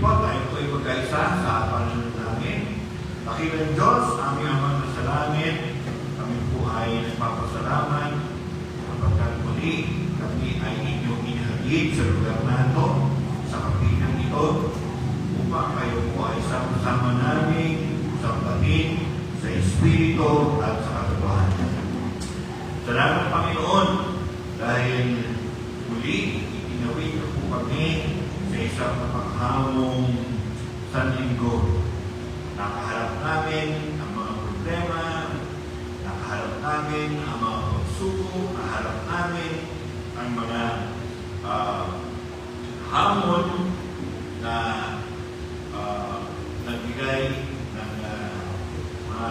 po, tayo po ay magkaisa sa panunod namin. Dakilang Diyos, aming Amang nasa langit, kami po ay nagpapasalamat kapagkat muli kami ay inyong inihagid sa lugar na ito, sa kapilang ito, upang kayo po ay sama-sama namin sa batid, sa Espiritu at sa katotohanan. Salamat, Panginoon, dahil muli itinawid niyo po kami sa isang mapanghamong sanlinggo. Nakaharap namin ang mga problema, nakaharap namin ang mga pagsubok, nakaharap namin ang mga hamon na nagbigay ng mga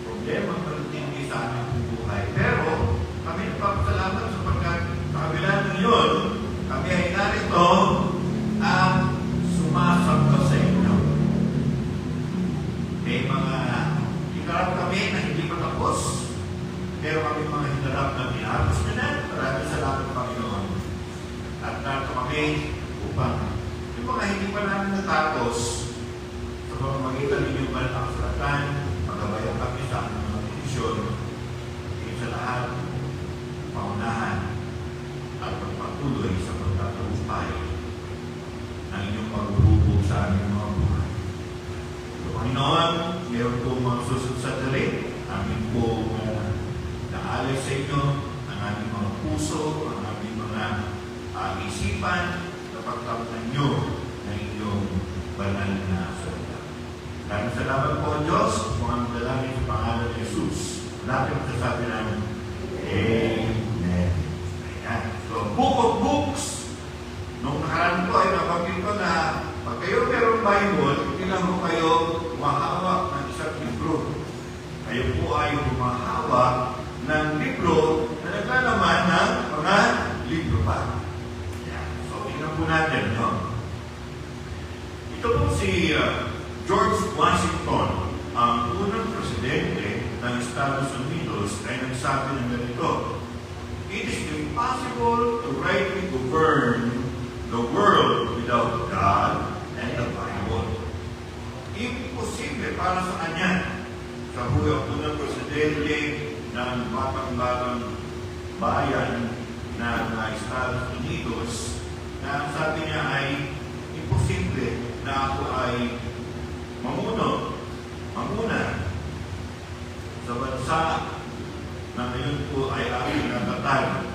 problema pagtindi sa aming buhay. Pero kami nagpapasalamat sapagkat sa kabila ng iyon, kami ay narito ang sumasamba sa inyo. May mga hinarap kami na hindi matapos, pero kami mga hinarap na pinapos na. Maraming salamat, Panginoon. At narito kami upang yung mga hindi pa namin natapos sa pamamagitan ng inyong banal na kasulatan, magabayan kami sa aming mga petisyon, sa lahat, paunahan at pagpatuloy sa pagtatagumpay ng inyong pagrubog sa aming mga buhay. So, Panginoon, meron po mga susunod sa dali, amin po naalay sa inyo ang aming mga puso, ang aming mga isipan na pagkakutan nyo ng inyong banal na salita. Maraming salamat po, Diyos, kung ang dalangin sa pangalan ni Jesus. Natin masasabi namin, Amen. Ayan. So, Book of Books. Nung nakaraan ko ay nabanggit ko na pag kayo merong Bible, hindi lang po kayo humahawak ng isang libro. Kayo po ay humahawak ng libro na naglalaman ng mga libro pa. Ayan. So, tingnan po natin, no? Ito po si George Washington, ang unang presidente ng Estados Unidos, ay nagsabi ng ganito: "It is impossible to rightly govern the world without God and the Bible." Imposible para sa kanya, sa buhay ang unang presidente ng batang-batang bayan ng Estados Unidos, na sabi niya ay imposible na ako ay mamuna sa bansa na ngayon po ay aking natatag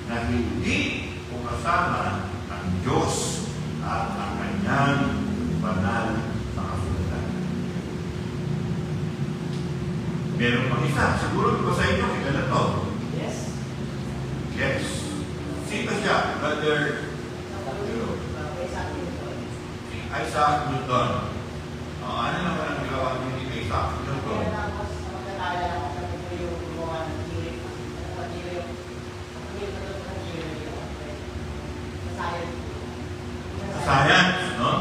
na hindi po kasama ang Diyos at ang kanyang banal na kasulatan. Meron pang isa. Siguro ko sa inyo, kilala to. Yes. Yes. Sino siya? Brother Isaac Newton. Ano naman ang ginawa niyo ni Isaac Newton? Science, no?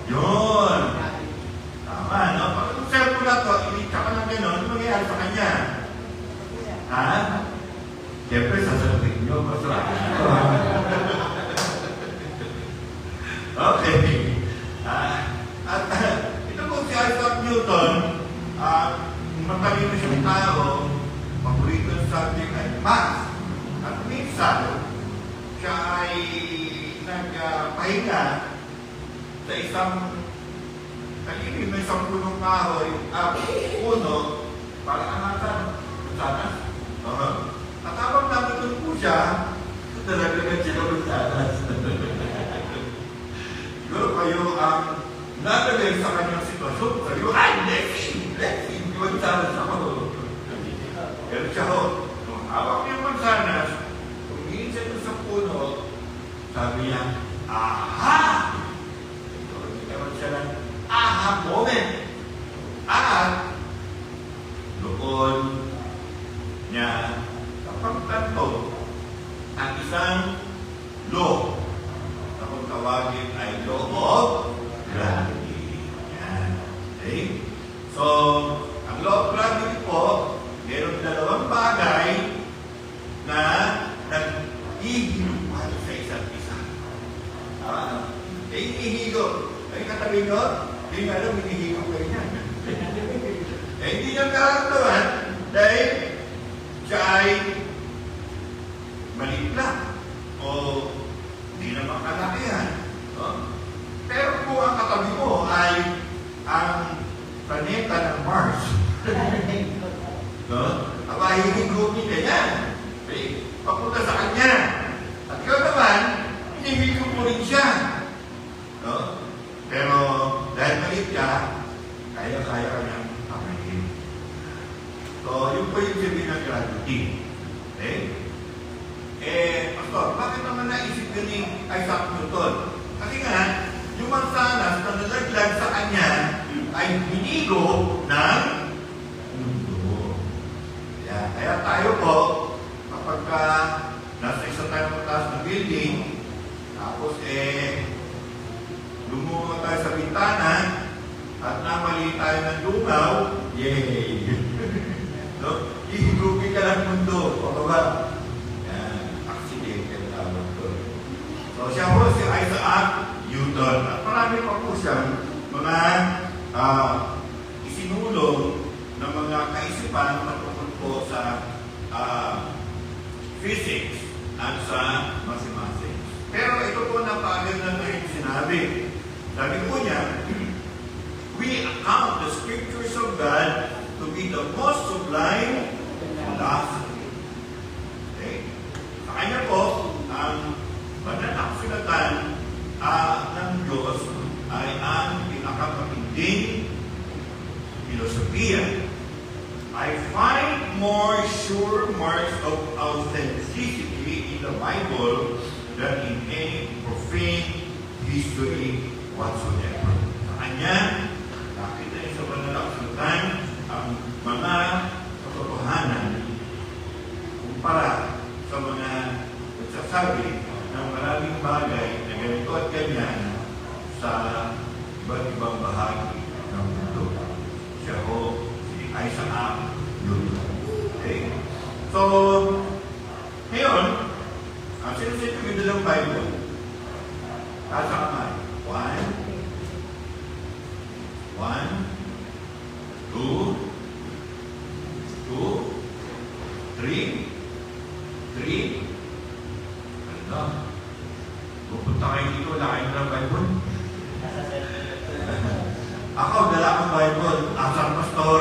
Yun. Tama, no? Pag sir po na to, ilita ka ng gano'n, ano mangyayari sa kanya? Ha? Siyempre, sasagutin nyo. Okay. At ito po si Isaac Newton, matalino siyang tao, paborito ng subject ay math. At minsan, siya ay nagpahinga sa isang talimim na isang punong kahoy, puno, para angatan. Sanas. At habang nakitun po siya, talaga siya ng sanas. Siguro kayo ang nalagay sa kanyang sitwasyon, kayo ay blessing, iwan sanas ako. Pero siya ho, nung hawak niya mansanas, tumingin siya doon sa puno, sabi niya, aha! Ito, nagkaroon siya ng aha moment. At doon niya kapagtanto ang isang law na kung tawagin ay law of gravity. Yan. Okay? So, ang law of gravity po, mayroong dalawang bagay na nag-ihinupan sa isa't isa. hinihigo. Ay katabi ko, hindi nga alam, hinihigo kayo niyan. Hindi niya karakteran dahil siya ay maliit lang o hindi naman kalakihan. No? Pero kung ang katabi mo ay ang planeta ng Mars, no? Aba, hihigupin ka yan. Okay? Papunta sa kanya. At ikaw naman, hinihigup mo rin siya. No? Pero dahil maliit ka, kaya-kaya ka niyang pamahin. So, yun po yung sabihin ng gravity. Okay? Pastor, bakit naman naisip ka ni Isaac Newton? Kasi nga, yung mansanas na nalaglag sa kanya ay hinigo ng mundo. Kaya tayo po, kapag nasa isa tayo mataas na building, tapos lumungo tayo sa bintana, at namali tayo ng lumaw, yay! No? Ihigugin ka ng mundo, o ba? Accident ang tawag ko. So, siya po si Isaac Newton. At marami pa po siyang mga isinulong ng mga kaisipan patungkol po sa physics at sa mathematics. Pero ito po napagod na rin sinabi. Sabi po niya, we account the scriptures of God to be the most sublime philosophy. Okay? Sa kanya po, ang banal na kasulatan ng Diyos ay ang pinakapatinding filosofiya. I find more sure marks of authenticity in the Bible than in any profane history whatsoever. Sa kanya, nakita niya sa banal na kasulatan ang mga katotohanan kumpara sa mga nagsasabi ng maraming bagay na ganito at ganyan sa iba't ibang bahagi ng mundo. Siya ho, si Isaac Newton. Okay? So, ngayon, ang sinusit ko ng Bible, kasa kamay. 1, 2, 3. Ano? Pupunta kayo dito, wala kayo ng Bible? Ako, dala akong Bible. Asang pastor.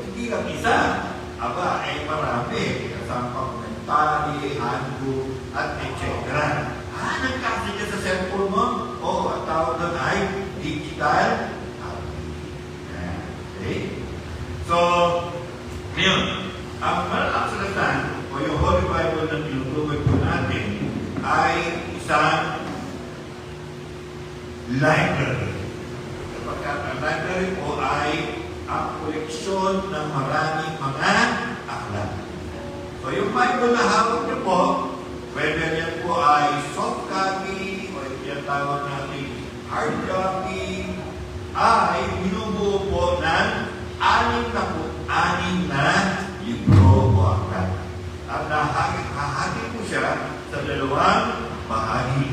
Hindi lang isa. Aba, marami. Kasama komentary, handbook, at etc. Nagkasi ka sa cellphone mo? Ang tawag doon ay digital. Okay? So, ngayon, ang maraming salatan o yung Holy Bible na tinutukoy po natin ay isang library. Kapag ang library po ay ang koleksyon ng maraming mga aklat. So, yung Bible na hawak niyo po, whether yan po ay soft copy o yung tawag natin hard copy, ay binubuo po ng 66 na libro o aklat. At hahati po siya sa dalawang bahagi.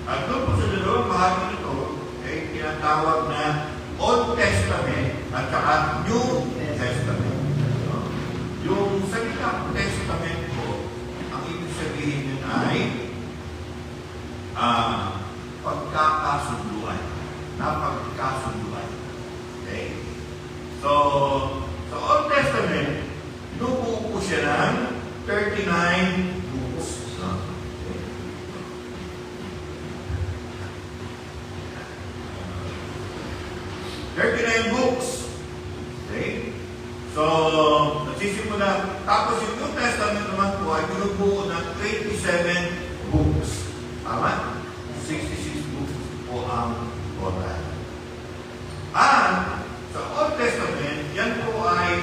At doon po sa dalawang bahagi nito, ay tinatawag na Old Testament at saka New Testament. Yung salitang Testament po, ang ibig sabihin yun ay pagkakasunduan. Pagkakasunduan. Okay? So, sa Old Testament, binubuo po siya ng 39 books. Okay. 39 books. Okay? So, nagsisimula. Tapos yung New Testament naman po ay binubuo ng 27 books. Tama? 66 books po ang total. At sa Old Testament, yan po ay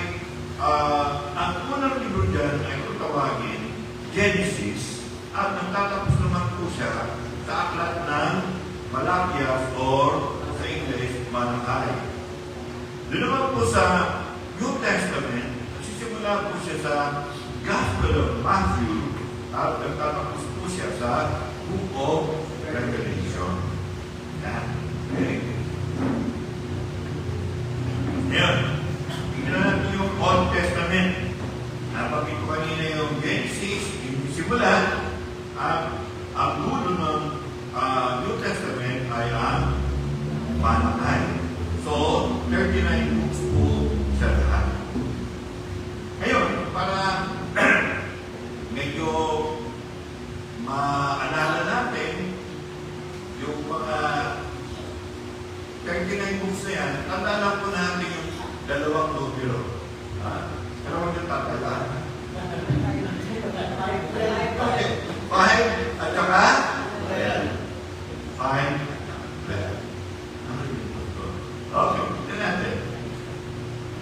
ang unang libro dyan ay kung tawagin Genesis at nagtatapos naman po siya sa aklat ng Malakias or sa English, Malachi. Doon naman po sa New Testament, nagsisimula po siya sa Gospel of Matthew At nagtatapos po siya sa Book of Revelation. Yan. Okay. Ngayon, tingnan natin yung Old Testament. Napakita ko kanina yung Genesis, yung simulan, at ang dulo ng New Testament ay ang Malachi. So, 39 books po siya lahat. Ngayon, para medyo maalala natin yung mga 39 books na yan, tandaan po natin yung dalawang numero. Pero huwag yung tatala. Okay. 5 at saka 5. Okay, ito natin.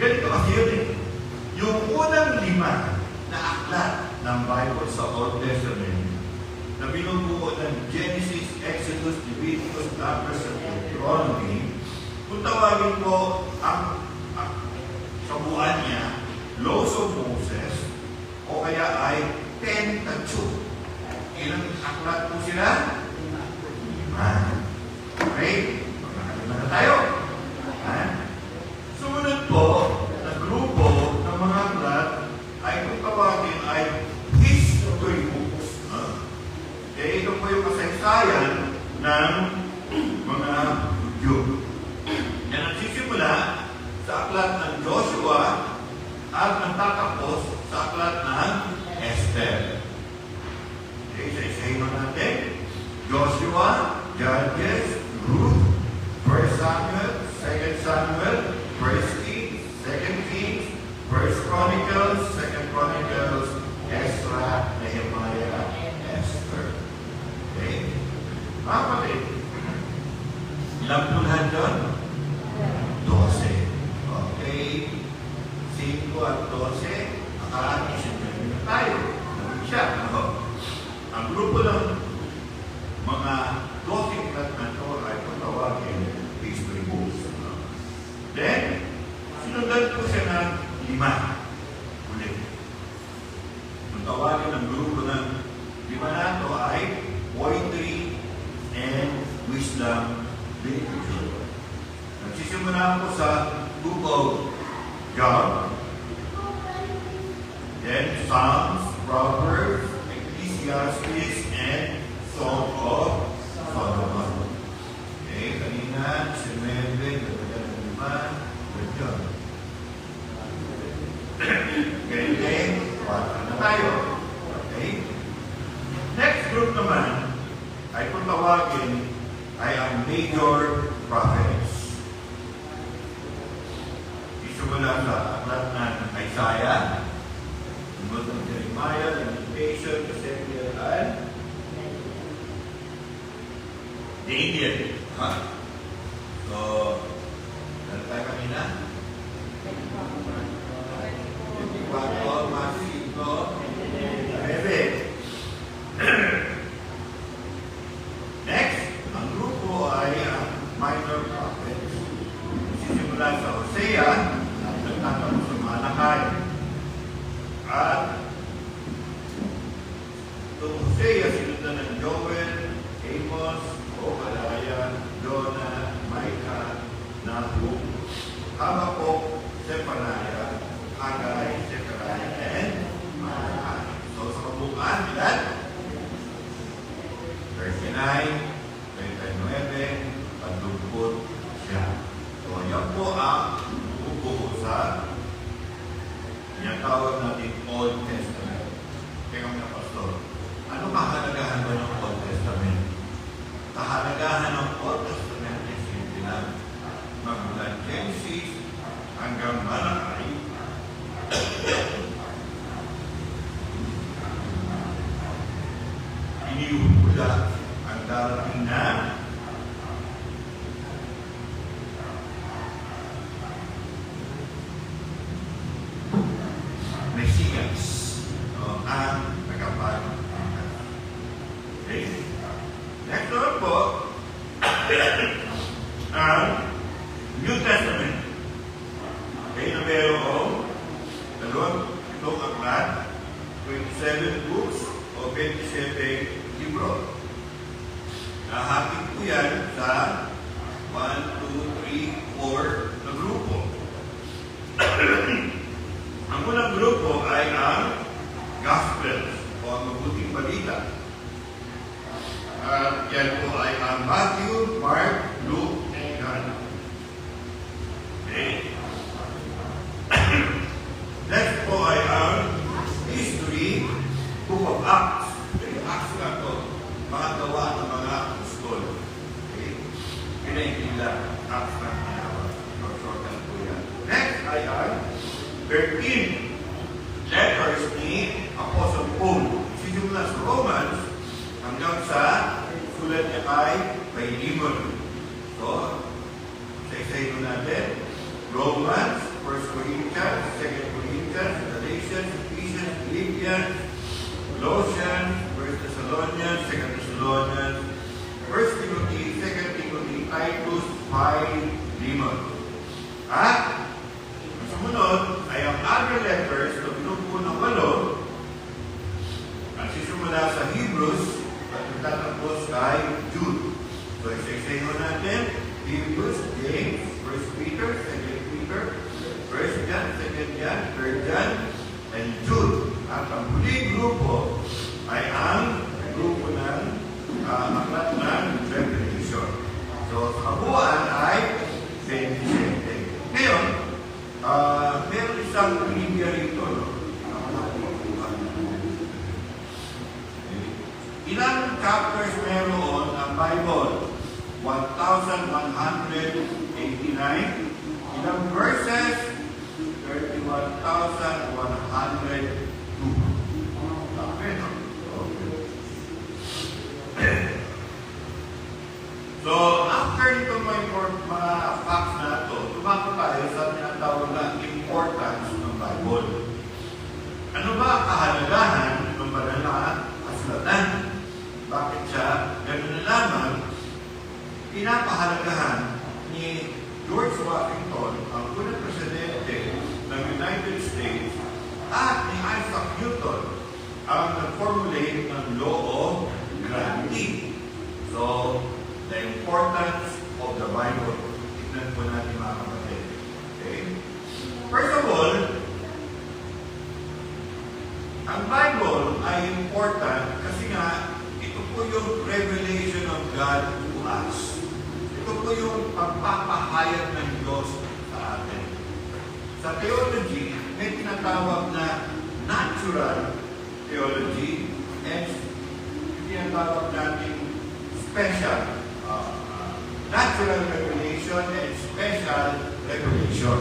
Ganito kasi yun eh. Yung unang 5 na aklat ng Bible sa Old Testament na binubuo ng Genesis, Exodus, Leviticus, Numbers, at Deuteronomy, kung tawagin ko ang kabuuan niya, Laws of Moses, o kaya ay Pentateuch. Ilang aklat po sila? 5. Okay? Magkakaroon na tayo. Sumunod po na grupo ng mga aklat ay kung tawagin ay history books. Okay? Ito po yung kasaysayan ng mga Hudyo. Yan ang sisimula sa aklat ng Joshua at nagtatapos sa aklat ng Esther. Okay, isa-isahin mo natin. Joshua, Judges, Ruth, 1 Samuel, 2 Samuel, 1 Kings, 2 Kings, 1 Chronicles, 2 Chronicles, Ezra, Nehemiah, Esther. Okay? Mga kapatid, ilang pulahan doon? 12. Okay? 5 at 12, nakaanisip na tayo. Namin siya. Ang grupo ng mga 12 aklat na ito ay patawagin history books. Then, sinundan po siya ng 5 ulit. Ang tawagin ng grupo ng 5 na ito ay poetry and wisdom literature. Nagsisimula po sa Book of Job, then Psalms, Proverbs, Ecclesiastes, and Song of Solomon. Okay, kanina, si Mende, nagpagyan ng 5, ganyan. Ganyan, 4 na tayo. Okay? Next group naman, ay kung tawagin, ay ang major prophets. Isimula sa aklat ng Isaiah, tungkol ng Jeremiah, Lamentation, Ezekiel, and Daniel. So, dahil tayo kanina? 24, mas 5, 9. Next, ang grupo ay ang minor prophets. Sisimula sa Hosea, nagtatapos sa Malachi. At itong Hosea, sinundan ng Joel, Amos, Obadiah, Jonah, Micah, Nahum, Habakkuk, Zephaniah, Haggai, Zechariah, and Malachi. So, sa kabuuan, ilan? 39, 39, pagdumpot siya. So, yan po ang bubuo sa yung tawag natin Old Testament. Kaya mga pastor, ano kahalagahan ba ng Old Testament? Kahalagahan ng Old Testament ay simple lang. Magmula Genesis hanggang Malachi, iniuhula ang darating na Mesias, ang tagapagligtas. Okay? Next naman po, ang New Testament. Okay, na merong itong aklat, 27 books of 27 libro. Nahati po yan sa 1, 2, 3, 4 na grupo. Ang unang grupo ay ang Gospels o ang mabuting balita. At yan po ay ang Matthew, Mark, Luke, and John. Okay. Next po ay ang history, Book of Acts. Okay. Acts na to. Mga gawa ng mga apostol. Okay. Pinaikila. Acts na tinawag. Shortan po yan. Next ay ang 13 letters ni Apostle Paul. Sisimula sa Romans hanggang sa sulat niya ay Philemon. So, isa-isahin mo natin. Romans, 1 Corinthians, 2 Corinthians, Galatians, Ephesians, Philippians, Colossians, 1 Thessalonians, 2 Thessalonians, 1 Timothy, 2 Timothy, Titus, Philemon. At ang sumunod ay ang other letters na binubuo ng 8 at sisimula sa Hebrews at nagtatapos kay Jude. So, isa-isahin mo natin. Hebrews, James, 1 Peter, 2 Peter, 1 John, 2 John, 3 John, and Jude. At ang huling grupo ay ang grupo ng aklat ng Revelation. So, kabuuan ay 27. Ngayon, meron isang trivia rito, no? Ilang chapters meron ang Bible? 1,189. Ilang verses? 31,102. So, after nito mga facts na ito, tumako tayo sa tinatawag na importance ng Bible. Ano ba ang kahalagahan ng banal na kasulatan? Bakit siya ganun na lamang pinapahalagahan ni George Washington, ang unang presidente ng United States, at ni Isaac Newton, ang nag-formulate ng law of gravity. So, the importance of the Bible. Tignan po natin mga kapatid. Okay? First of all, ang Bible ay important kasi nga, ito po yung revelation of God to us. Ito po yung pagpapahayag ng Diyos sa atin. Sa theology, may tinatawag na natural theology and tinatawag natin special natural revelation and special revelation.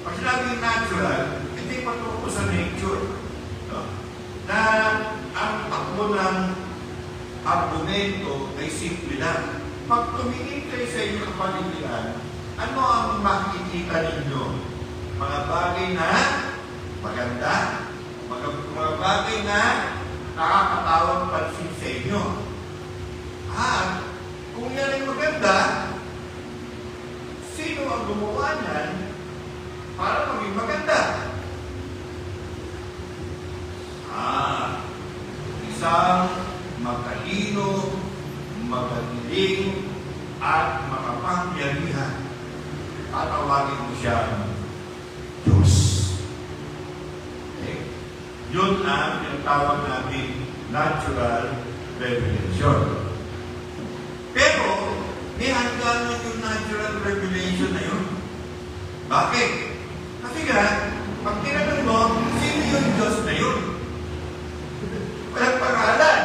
Pag sinabing natural, hindi patungkol sa nature. No? Na ang takbo ng argumento ay simple lang. Pag tumingin kayo sa inyong kapaligiran, ano ang makikita ninyo? Mga bagay na maganda, mga bagay na nakakatawang pansin sa inyo. At kung yan ay maganda, sino ang gumawa niyan para maging maganda? Isang matalino, magagaling, at makapangyarihan. Tatawagin mo siya Diyos. Okay? Yun ang tinatawag natin natural revelation. Pero, may hangganan yung natural revelation na yun. Bakit? Kasi nga, pag tinanong mo, sino yung Diyos na yun? Walang pangalan.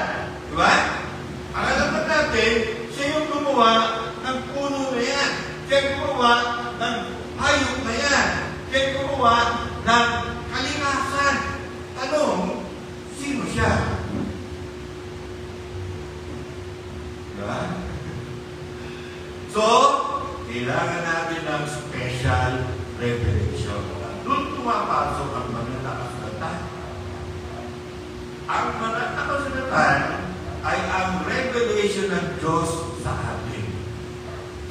Diba? Ang alam natin, siya yung gumawa ng puno na yan. Siya yung gumawa ng hayop na yan. Siya yung gumawa ng kalikasan. Tanong, sino siya? Diba? So, kailangan natin ng special revelation. Doon pumapasok ang mga nakasulatan. Ang mga nakasulatan ay ang revelation ng Diyos sa atin.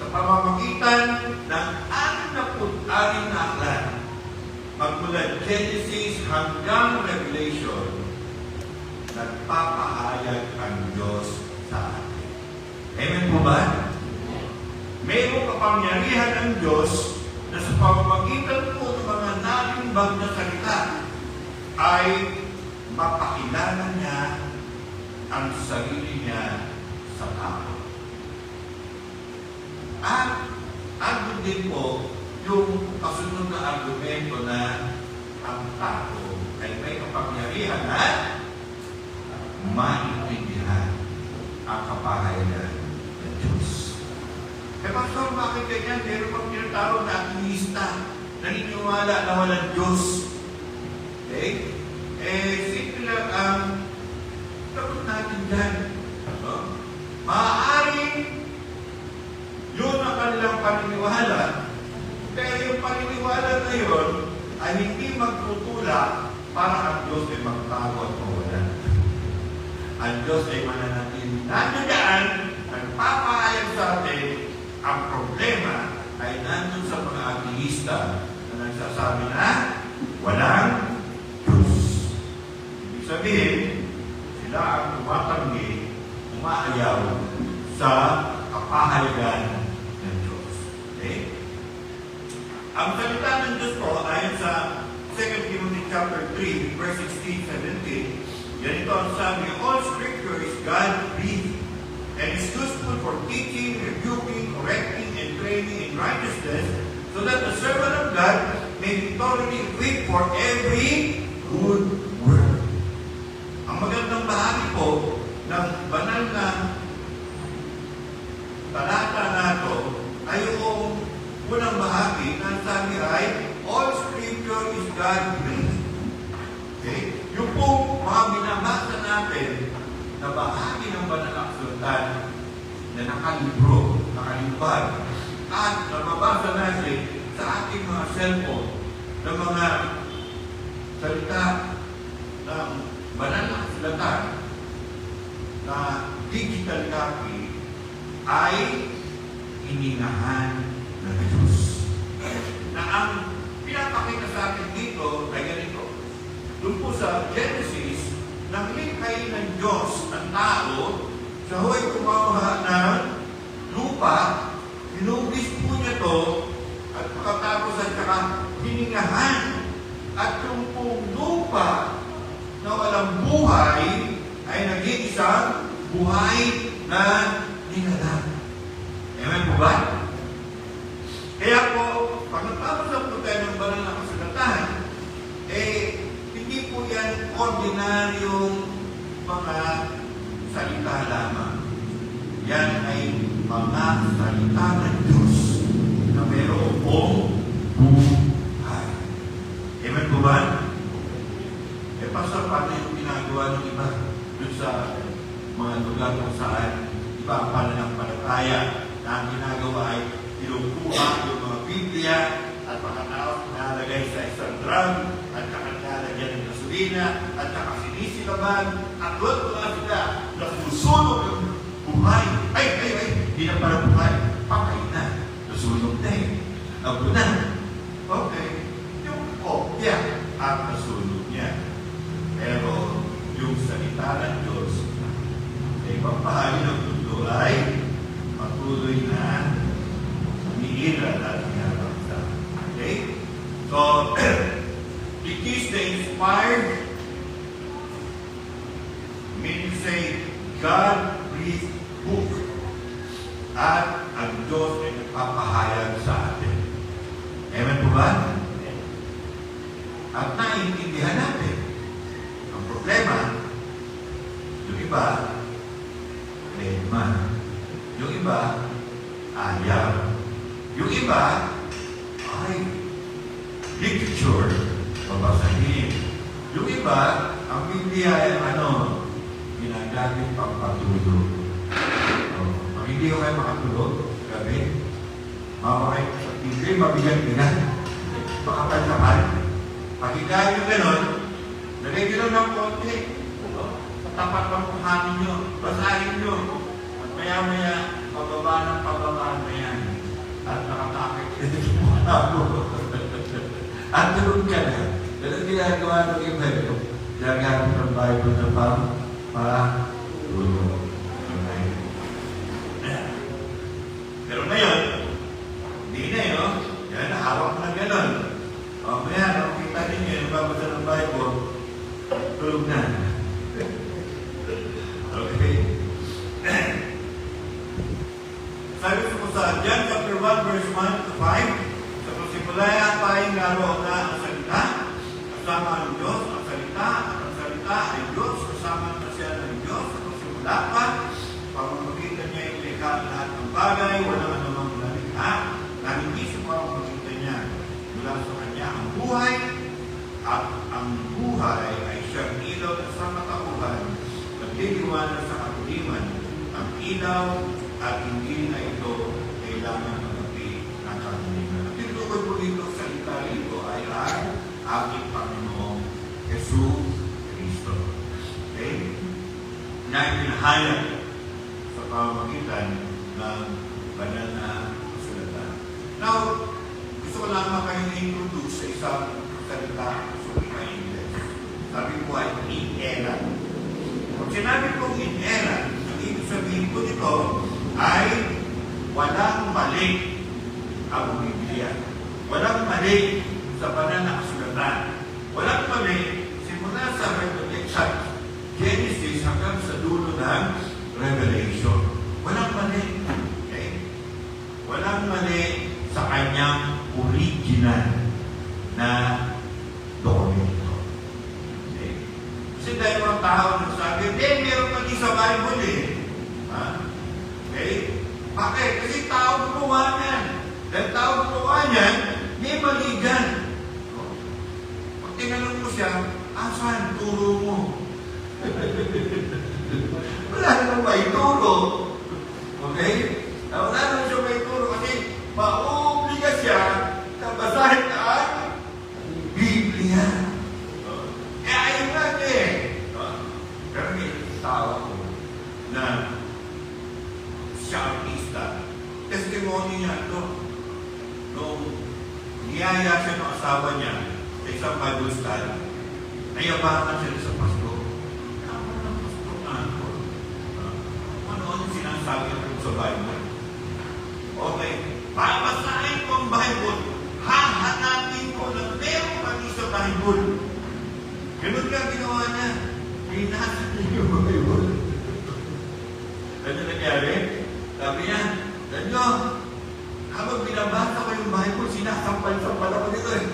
Sa pamamagitan ng 66 na aklat, magmula Genesis hanggang Revelation, nagpapahayag pahayag ang Diyos sa atin. Amen po ba? Mayroong kapangyarihan ng Diyos na sa pamamagitan po ng mga nalimbag na salita ay mapakilala niya ang sarili niya sa tao. At andun din po yung kasunod na argumento na ang tao ay may kapangyarihan na maintindihan ang kapangyarihan ng Diyos. Pastor, bakit ganyan? Meron pang tinatawag na ateista, naniniwala na walang Diyos. Okay? Simple lang ang sagot natin dyan. Maaaring yun ang kanilang paniniwala, pero yung paniniwala na yun ay hindi magtutulak para ang Diyos ay magtago at mawala. Ang Diyos ay mananatili. Nandun yan, nagpapahayag sa atin, ang problema ay nandun sa mga ateista na nagsasabi na walang Diyos. Ibig sabihin, sila ang tumatanggi, umaayaw sa kapahayagan ng Diyos. Okay? Ang salita ng Diyos po ayon sa 2 Timothy chapter 3, verse 16-17, ganito ang sabi, all scripture is God-breathed and is useful for teaching, rebuking, correcting, and training in righteousness, so that the servant of God may be thoroughly equipped for every good work. Ang magandang bahagi po ng banal na talata na ito ay yung unang bahagi na sabi ay all scripture is God-breathed. Okay? Yung po mga binabasa natin na bahagi ng banal na kasulatan na nakalibro, nakalimbag, at nababasa natin sa ating mga cellphone ng mga salita ng banal na kasulatan na digital copy ay iningahan ng Diyos. Na ang pinapakita sa atin dito ay ganito. Doon po sa Genesis, nang likay ng Diyos ang tao, siya ho'y kumakuha ng lupa, hinubis po niya to, at pagkatapos at saka hiningahan. At yung pong lupa na walang buhay ay naging isang buhay na hinalang. Amen po ba? Kaya po, pag nagpapasok po tayo ng banal na kasulatan, hindi po yan ordinaryong mga salita lamang. Yan ay mga salita ng Diyos na mayroong buhay. Amen po ba? Pastor, paano yung ginagawa ng iba doon sa mga lugar kung saan iba ang pananampalataya na ang ginagawa ay kinukuha yung mga Biblia at pagkatapos nalagay sa isang drum at nalagyan ng gasolina at saka sinisilaban at doon sila nasusunog yung buhay. Ay, hindi na para buhay. Patay na. Nasunog na eh. Abo na. Okay. Yung kopya at nasunog niya. Pero yung salita ng Diyos ay pampahali ng mundo ay patuloy na umiiral at inabaksa. Okay? So, it is the inspired, meaning to say, God-breathed book at ang Diyos ay nagpapahayag sa atin. Amen po ba? At naiintindihan natin. Ang problema, yung iba, lema. Yung iba, ayaw. Yung iba, ay literature, babasahin. Yung iba, ang Biblia ay ginagamit pang patulog. Pag hindi ko kayo makatulog, gabi, mawakay sa TV, mabigat-bigat. Pakapal-kapal. Pag ikaw yung gano'n, lagay nyo lang ng konti. Sa tapat ng kuhanin nyo, basahin nyo. At maya-maya, pababa ng pababaan na yan. At nakatakit ito yung mga mo. At tulog ka na. Ganun ginagawa ng iba. Ginagamit ng Bible na para puno ng air. Pero ngayon, hindi na yun. Yan, nahawak na gano'n. O, kaya, nakikita ninyo, yung babasa ng Bible, tulog na. Okay. Sabi ko sa John chapter 1, verse 1 to 5, sa pasimulaya tayong naroon na ang salita, kasama ang Diyos, ang salita, at ang salita ay Diyos, kasama na siya ng Diyos, sa pasimula pa, pamamagitan niya yung likha lahat ng bagay, walang anumang nalikha, na hindi sa pamamagitan niya. Mula sa kanya ang buhay, at ang buhay ay siyang ilaw na sa matauhan, nagliliwanag sa kapuliman, ang ilaw at hindi na ito kailangan magapi ng kapuliman. At tinutukoy po dito sa salita rito ay ang ating Panginoong Jesus Cristo. Okay? Na pinahayag sa pamamagitan ng banal na kasulatan. Now, gusto ko lang kayong introduce sa isang salita sa English. Sabi ko ay inerrant. Kung sinabi kong inerrant, ang ibig sabihin ko nito ay walang mali ang Biblia. Walang mali sa banal na kasulatan. Walang mali simula sa Genesis hanggang sa dulo ng Revelation. Walang mali. Okay? Walang mali sa kanyang original na dokumento. Okay? Kasi dahil mga tao nagsabi, meron pati sa Bible eh. Ha? Okay? Bakit? Kasi tao gumawa niyan. Dahil tao gumawa niyan, may mali dyan. Pag tinanong mo siya, asan? Turo mo. Wala naman may turo. Okay? Wala naman siya may turo kasi mauobliga siya na basahin ang Biblia. Kaya ayun nga niya eh. Pero may tao na siya artista. Testimony niya nung niyaya siya ng asawa niya sa isang Bible study. Nayabangan siya sa pastor. Ako ng pastor na ako. Ano yung sinasabi ko sa Bible? Okay. Babasahin ko ang Bible. Hahanapin ko na meron kami sa Bible. Ganun ka ginawa niya. Pinasa niya yung Bible. Ano nangyari? Sabi niya, Danyo, habang binabasa ko yung Bible, sinasampal-sampal ako nito eh.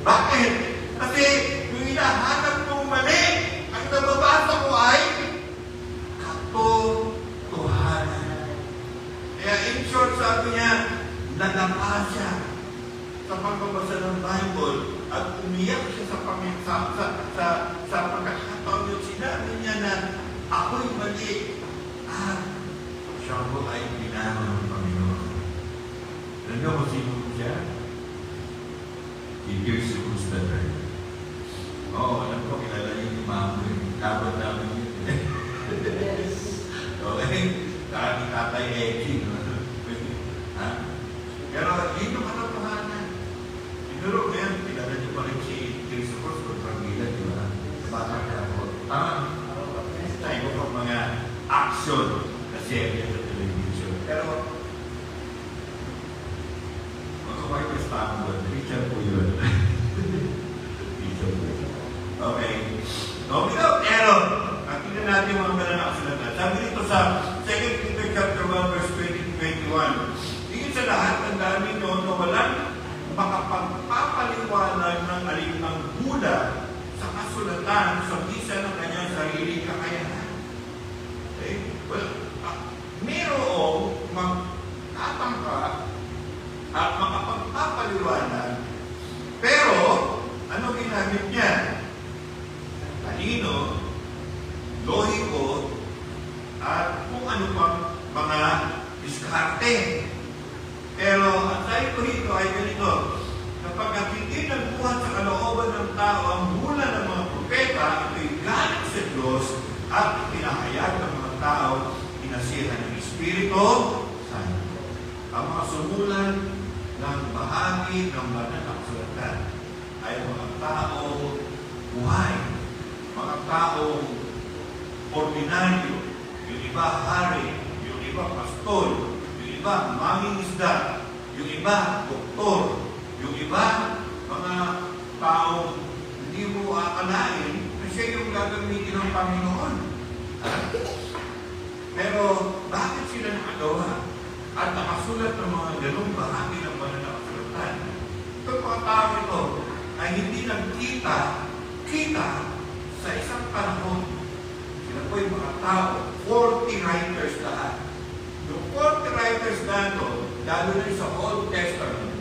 Bakit? Kasi yung hinahanap kong mali, ang nababasa ko ay katotohanan. Kaya in short, sabi niya, nalapa siya sa pagbabasa ng Bible at umiyak siya sa pagkakataon yung sinabi niya na ako'y mali at siya po ay pinahal ng Panginoon. Alam niyo kung sino siya? Si Jesus the Christ. Oo, alam ko, kilala niyo yung mama yun. Kabot namin yun. Okay? Saka ni Tatay Eki. Ha? Pero yun yung katotohanan. Siguro ngayon, kilala niyo pa rin si Jesus kung pagbilan, di ba? Sa bata ka po. Tama. Tayo ko pang mga action na serye sa television. Pero, mag-white Istanbul, Richard po yun. Richard po yun. Okay. Pero, tingnan natin mga banal na kasulatan. Sabi dito sa 2 Peter chapter 1, verse 20-21, higit sa lahat, ang dami nyo na walang makapagpapaliwanag ng alinang Buda sa kasulatan sa bisa ng kanyang sariling kakayahan. Okay? Well, mayroong magtatangka at makapagpapaliwanag, pero ano ginamit niya? Talino, lohiko, at kung ano pang mga diskarte. Pero ang sabi ko rito ay ganito, kapag hindi nagbuhat sa kalooban ng tao ang mula ng mga propeta, ito'y galing sa Diyos at pinahayag ng mga tao, inasihan ng Espiritu Santo. Ang mga sumulan ng bahagi ng banal na kasulatan ay mga tao buhay, mga taong ordinaryo, yung iba hari, yung iba pastor, yung iba mangingisda, yung iba doktor, yung iba mga taong hindi mo akalain na siya yung gagamitin ng Panginoon. Pero bakit sila nakagawa? At nakasulat ng mga ganong bahagi ng pananampalataya. Itong mga tao ito ay hindi nagkita sa isang panahon. Sila po yung mga tao, 40 writers lahat. Yung 40 writers na ito, lalo na sa Old Testament,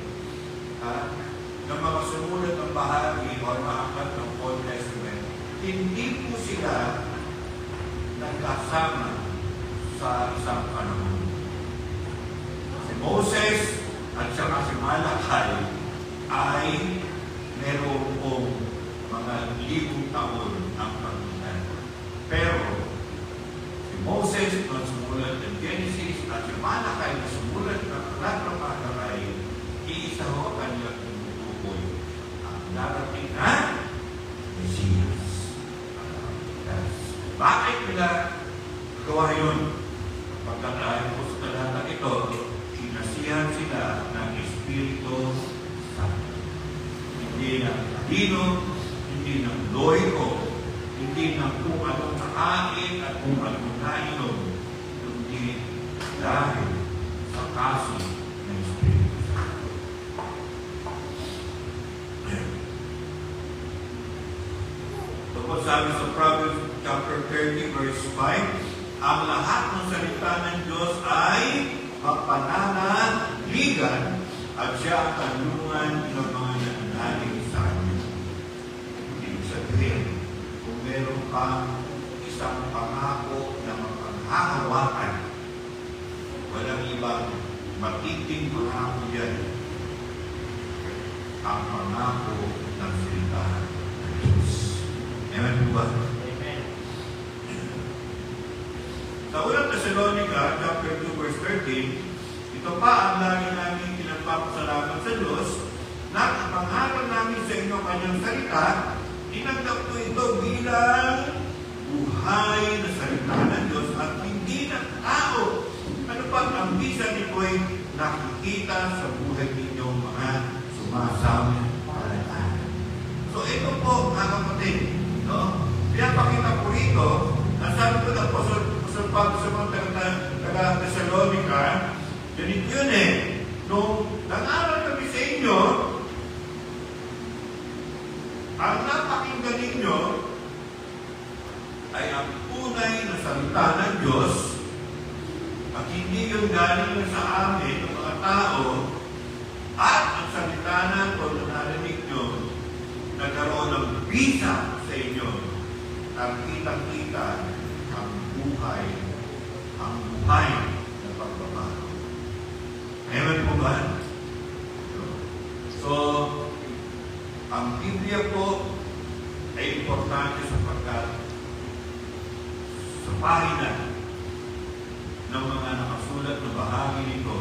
ng mga sumulat ng bahagi o maakat ng Old Testament, hindi po sila nagkasama sa isang panahon. Si Moses at saka si Malakay ay meron pong mga libong taon ang pagitan. Pero si Moses na sumulat ng Genesis at si Malakay na sumulat ng Aklat ng Malakay, iisa ho kanilang tinutukoy ang darating na Mesiyas. Bakit nila gawa yun? Pagkatayo po sa talatang ito, sinasihan sila ng Espiritu Santo. Hindi ng talino, hindi ng loiko, hindi ng kung anong nakain at kung anong nainom, kundi dahil sa kaso ng Espiritu Santo. Ito po sabi sa Proverbs chapter 30 verse 5, ang lahat ng salita ng Diyos ay mapananaligan at siya ang kanlungan ng mga nananalig sa Kanya. Ibig sabihin, kung meron pang isang pangako na mapanghahawakan, walang ibang matiting pangako yan. Ang pangako ng salita ng Diyos. Amen po ba? Sa unang Thessalonica, chapter 2, verse 13, ito pa ang lagi namin pinagpapasalamat sa Diyos na pangaral namin sa inyo kanyang salita, tinanggap ko ito bilang buhay na salita ng Diyos at hindi ng tao. Ano pang ang bisa nito ay nakikita sa buhay ninyong mga sumasampalataya. So ito po, mga kapatid, no? Pinapakita po rito, ang sabi ko ng Pag sa mga taga-Thessalonica, ganito yun eh. Nung nag-aral kami sa inyo, ang napakinggan ninyo ay ang tunay na salita ng Diyos at hindi yung galing sa amin ng mga tao at ang salita na ito na narinig nyo nagkaroon ng bisa sa inyo at kitang-kita ang buhay na pagbabago. Amen po ba? So, ang Biblia po ay importante sapagkat sa pahina ng mga nakasulat na bahagi nito,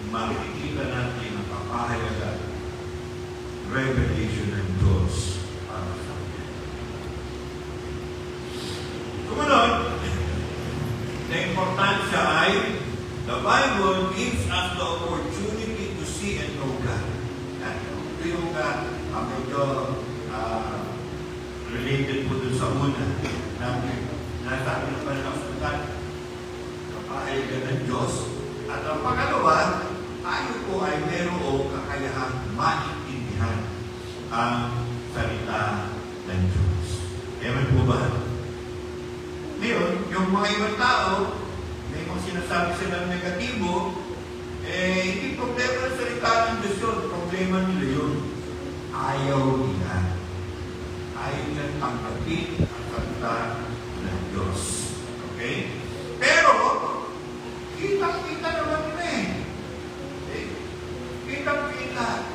makikita natin ang kapahalaga revelation ng Diyos para sa atin. Sumunod, na importansya ay the Bible gives us the opportunity to see and know God. Ito yung medyo related po dun sa una na nasabi ng panakasulat kapahalaga ng Diyos. At ang pangalawa, tayo po ay merong kakayahang maintindihan ang salita ng Diyos. Amen po ba? Ngayon, yung mga ibang tao, may mga sinasabi silang negatibo, hindi problema ng salita ng Diyos yun. Problema nila yun. Ayaw nila. Ayaw nila tanggapin ang salita ng Diyos. Okay? Pero, kitang-kita naman nila eh. Okay? Kitang-kita.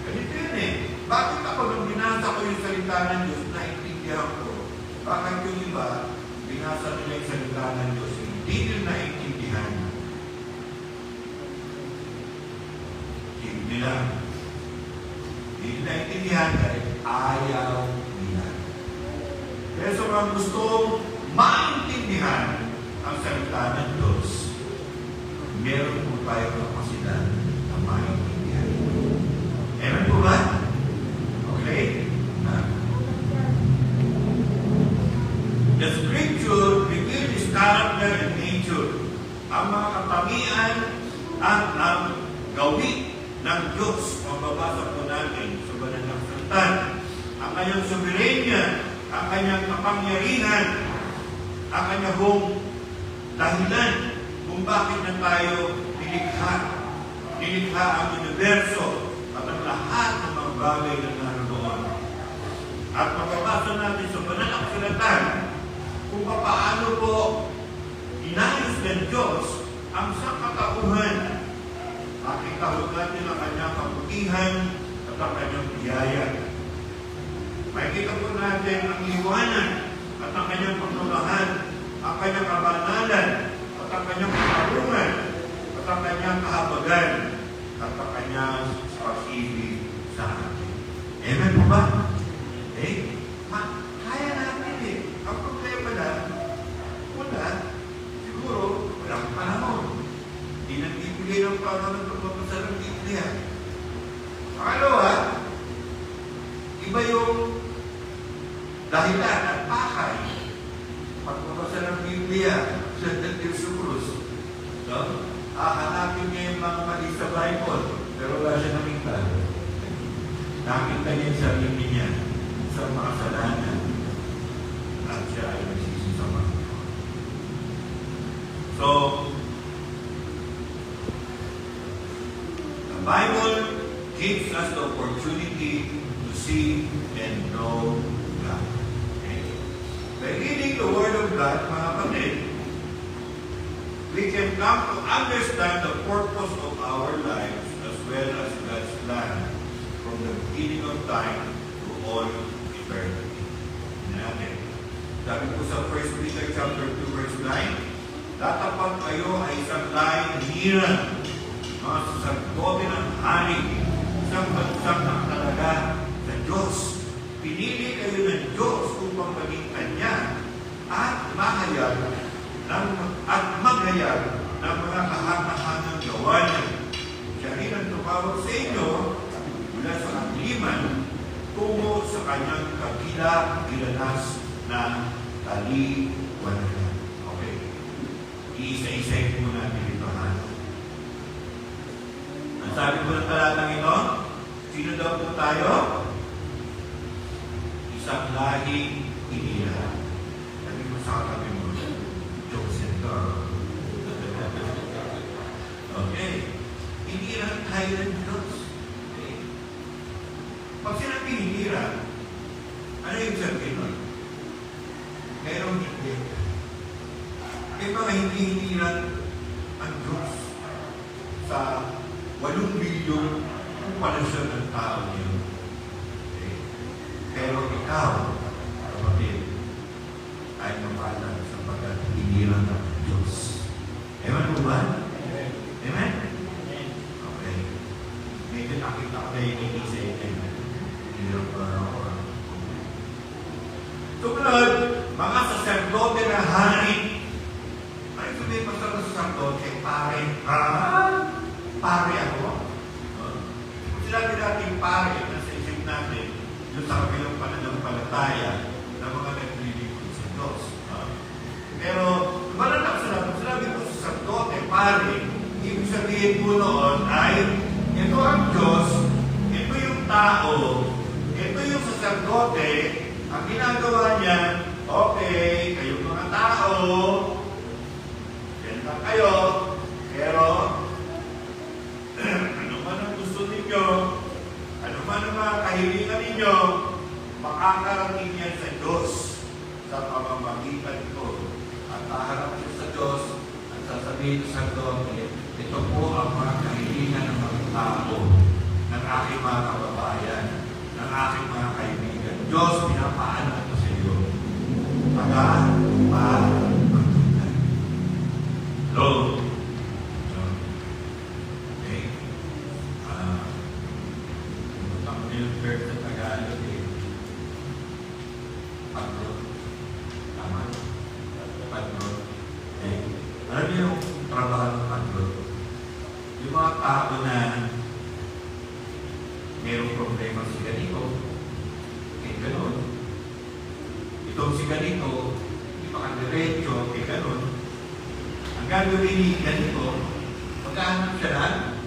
Ganito yun eh. Bakit ako nung binasa ko yung salita ng Diyos, naintindihan ko? Bakit yung iba, binasa nila yung salita ng Diyos, hindi nila naintindihan. Hindi nila. Hindi nila naintindihan dahil ayaw nila. Pero sa mga gustong maintindihan ang salita ng Diyos, meron po tayo kapasidad na maintindihan. Amen po ba? Okay? The Scripture reveals His character and nature. Ang mga katangian at ang gawin ng Diyos, mababasa po natin sa banal na salita. Ang kanyang soberenya, ang kanyang kapangyarihan, ang kanyang dahilan kung bakit na tayo nilikha. Nilikha ang universo at ang lahat ng mga bagay na naroon. At mababasa natin sa banal na kasulatan kung paano po inayos ng Diyos ang sangkatauhan. Makita ho natin ang kanyang kabutihan at ang kanyang biyaya. Makikita po natin ang liwanag at ang kanyang pagmamahal, ang kanyang kabanalan at ang kanyang katarungan at ang kanyang kahabagan at ang kanyang pag-ibig sa atin. Amen po ba? Kaya natin eh. Ang problema na, siguro, walang panahon. Hindi nagbibigay ng panahon ng pagbabasa ng Biblia. Pangalawa, iba yung dahilan at pakay. Pagbabasa ng Biblia sa Diyos Cruz. So, hahanapin niya yung mga mali sa Bible, pero wala siya nakita. Nakita niya yung sarili niya sa mga kasalanan at siya ay nagsisi sa mga. So, the Bible gives us the opportunity to see and know God. Okay? By reading the Word of God, mga kapatid, we can come to understand the purpose of our lives as well as God's plan from the beginning of time to all eternity. Natin. Sabi po sa 1 Peter chapter 2 verse 9, tatapat kayo ay isang lahing hirang, mga sasagote ng hari, isang bansang nakatalaga sa Diyos. Pinili kayo ng Diyos upang maging Kanya at maghayag ng mga kahanga-hangang gawa niya. Siya rin ang tumawag sa inyo mula sa kagliman tungo sa kanyang kabila-gilanas na kaliwanagan. Okay. Iisa-isay po natin ito, ha? Ang sabi po ng talatang ito, sino daw po tayo? Isang lahing hinira. Sabi ko sa katabi mo, Joseph Carl. Okay. Hinira tayo ng Diyos. Okay. Pag sinabi hinira, ano yung sabihin nun? Mayroong hindi. May mga hindi hiniran ang Diyos sa 8 bilyon kung palasyon ng tao niyo. Okay. Pero ikaw, kapatid, ay mapalan sapagkat hiniran ng Diyos. Amen po ba? Amen? Okay. Medyo nakita ko na yung isa-isa. Hiniran pa ako. Sumunod, mga saserdote na hari. Ay, sabihin pa sa saserdote, pare. Pare ako. Kung sinabi natin pare, nasa isip natin, yung sa kabilang pananampalataya ng mga naglilingkod sa Diyos. Pero, malanak sinabi ko sa saserdote, pare, ibig sabihin po noon ay, ito ang Diyos, ito yung tao, ito yung saserdote. Ang ginagawa niya, okay, kayong mga tao, yan lang kayo, pero ano man ang gusto ninyo, ano man ang mga kahilingan ninyo, makakarating yan sa Diyos sa pamamagitan ko. At haharap siya sa Diyos at sasabihin sa Diyos, ito po ang mga kahilingan ng mga tao, ng aking mga kababayan, ng aking mga kaibigan. Diyos, pinapaanan ko sa iyo. Pagka-pagkutan. Lord. Okay. Ang yung verse sa Tagalog eh. Pagod. Alam niyo yung trabaho ng Panginoon. Yung mga tao na mayroong problema si ganito, gano'n. Itong si ganito, hindi makadiretso, gano'n. Ang gagawin ni ganito, magkahanap siya ng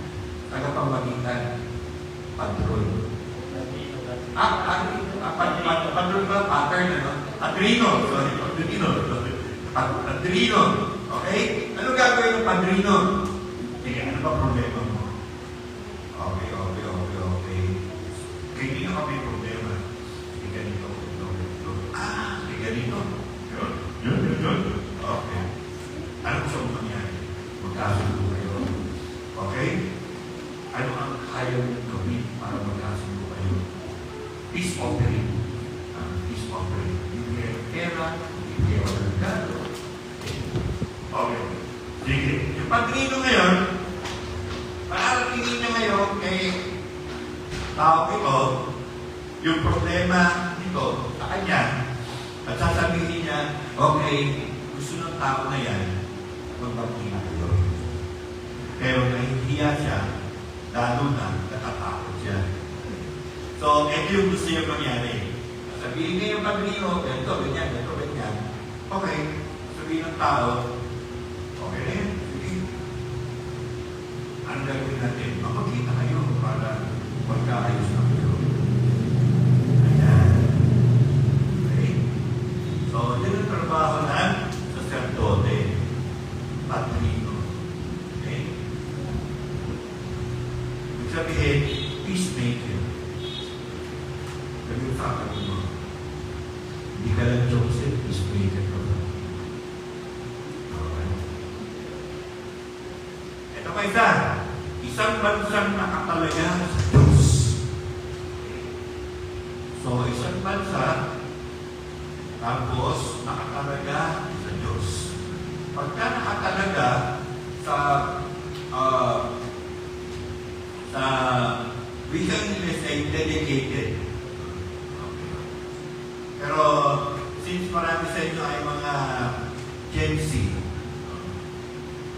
tagapamagitan, padron. Padron ba? Pattern, ano? Padrino. Sorry, padrino. Okay? Ano gagawin ng padrino? Sige, ano ba problema mo? Okay. Kaya hindi na kami problema. Sige, ganito. Sige, ganito. Yun. Okay. Ano gusto mong mangyari? Magkasundo kayo. Okay? Ano ang kaya mong gawin para magkasundo kayo? Peace offering. Peace offering. Hindi kayo pera, hindi kayo regalo. Okay. Sige. Yung padrino ngayon, paaratingin niya ngayon kay tao ito, yung problema nito sa kanya, at sasabihin niya, okay, gusto ng tao na yan, magpagkina kayo. Pero nahihiya siya, lalo na natatakot siya. So, ito yung gusto niya mangyari. Sabihin niya yung padrino, ganito, ganyan. Okay, sabihin ng tao, okay na yan, sige. Ang gagawin natin, makakita kayo para magkaayos na kayo. Ayan. Okay? So, yun ang trabaho ng sacerdote, padrino. Okay? Ibig sabihin, peacemaker. Sabi sa akin mo, hindi ka lang Joseph, peacemaker ka ba? Okay. Ito pa isa, isang bansang nakatalaga sa Diyos. So, isang bansa, tapos nakatalaga sa Diyos. Pagka nakatalaga sa wikang English ay dedicated. Okay. Pero, since marami sa inyo ay mga Gen Z,